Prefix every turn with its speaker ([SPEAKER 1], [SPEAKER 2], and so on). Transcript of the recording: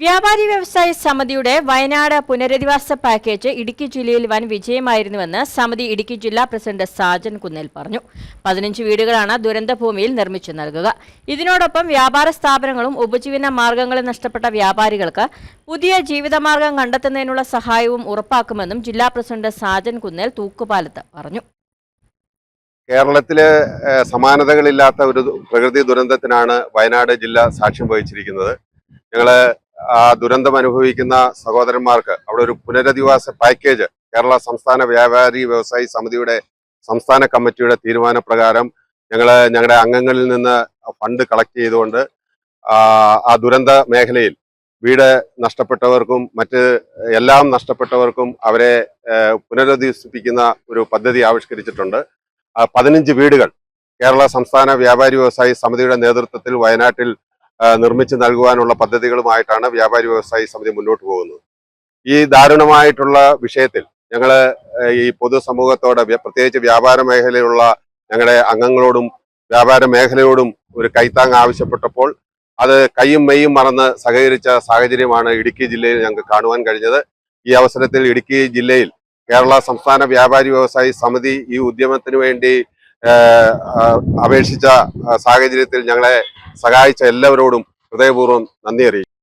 [SPEAKER 1] വ്യാപാരി വ്യവസായി സമിതിയുടെ വയനാട് പുനരധിവാസ പാക്കേജ് ഇടുക്കി ജില്ലയിൽ വൻ വിജയമായിരുന്നുവെന്ന് സമിതി ഇടുക്കി ജില്ലാ പ്രസിഡന്റ് സാജൻ കുന്നേൽ പറഞ്ഞു. 15 വീടുകളാണ് ദുരന്തഭൂമിയിൽ നിർമ്മിച്ചു നൽകുക. ഇതിനോടൊപ്പം വ്യാപാര സ്ഥാപനങ്ങളും ഉപജീവന മാർഗങ്ങളും നഷ്ടപ്പെട്ട വ്യാപാരികൾക്ക് പുതിയ ജീവിതമാർഗം കണ്ടെത്തുന്നതിനുള്ള സഹായവും ഉറപ്പാക്കുമെന്നും ജില്ലാ പ്രസിഡന്റ് സാജൻ കുന്നേൽ തൂക്കുപാലത്ത് പറഞ്ഞു.
[SPEAKER 2] കേരളത്തിലെ സമാനതകളില്ലാത്ത ഒരു പ്രകൃതി ദുരന്തത്തിനാണ് വയനാട് ജില്ല സാക്ഷ്യം വഹിച്ചിരിക്കുന്നത്. ഞങ്ങള് ആ ദുരന്തം അനുഭവിക്കുന്ന സഹോദരന്മാർക്ക് അവിടെ ഒരു പുനരധിവാസ പാക്കേജ് കേരള സംസ്ഥാന വ്യാപാരി വ്യവസായി സമിതിയുടെ സംസ്ഥാന കമ്മിറ്റിയുടെ തീരുമാനപ്രകാരം ഞങ്ങളുടെ അംഗങ്ങളിൽ നിന്ന് ഫണ്ട് കളക്ട് ചെയ്തുകൊണ്ട് ആ ദുരന്ത മേഖലയിൽ വീട് നഷ്ടപ്പെട്ടവർക്കും മറ്റ് എല്ലാം നഷ്ടപ്പെട്ടവർക്കും അവരെ പുനരധിവസിപ്പിക്കുന്ന ഒരു പദ്ധതി ആവിഷ്കരിച്ചിട്ടുണ്ട്. 15 വീടുകൾ കേരള സംസ്ഥാന വ്യാപാരി വ്യവസായി സമിതിയുടെ നേതൃത്വത്തിൽ വയനാട്ടിൽ നിർമ്മിച്ചു നൽകുവാനുള്ള പദ്ധതികളുമായിട്ടാണ് വ്യാപാരി വ്യവസായി സമിതി മുന്നോട്ട് പോകുന്നത്. ഈ ദാരുണമായിട്ടുള്ള വിഷയത്തിൽ ഞങ്ങൾ ഈ പൊതുസമൂഹത്തോട് പ്രത്യേകിച്ച് വ്യാപാര മേഖലയിലുള്ള ഞങ്ങളുടെ അംഗങ്ങളോടും വ്യാപാര മേഖലയോടും ഒരു കൈത്താങ് ആവശ്യപ്പെട്ടപ്പോൾ അത് കൈയും മെയ്യും മറന്ന് സഹകരിച്ച സാഹചര്യമാണ് ഇടുക്കി ജില്ലയിൽ ഞങ്ങൾക്ക് കാണുവാൻ കഴിഞ്ഞത്. ഈ അവസരത്തിൽ ഇടുക്കി ജില്ലയിൽ കേരള സംസ്ഥാന വ്യാപാരി വ്യവസായി സമിതി ഈ ഉദ്യമത്തിന് വേണ്ടി അപേക്ഷിച്ച സാഹചര്യത്തിൽ ഞങ്ങളെ സഹായിച്ച എല്ലാവരോടും ഹൃദയപൂർവ്വം നന്ദി അറിയിക്കുന്നു.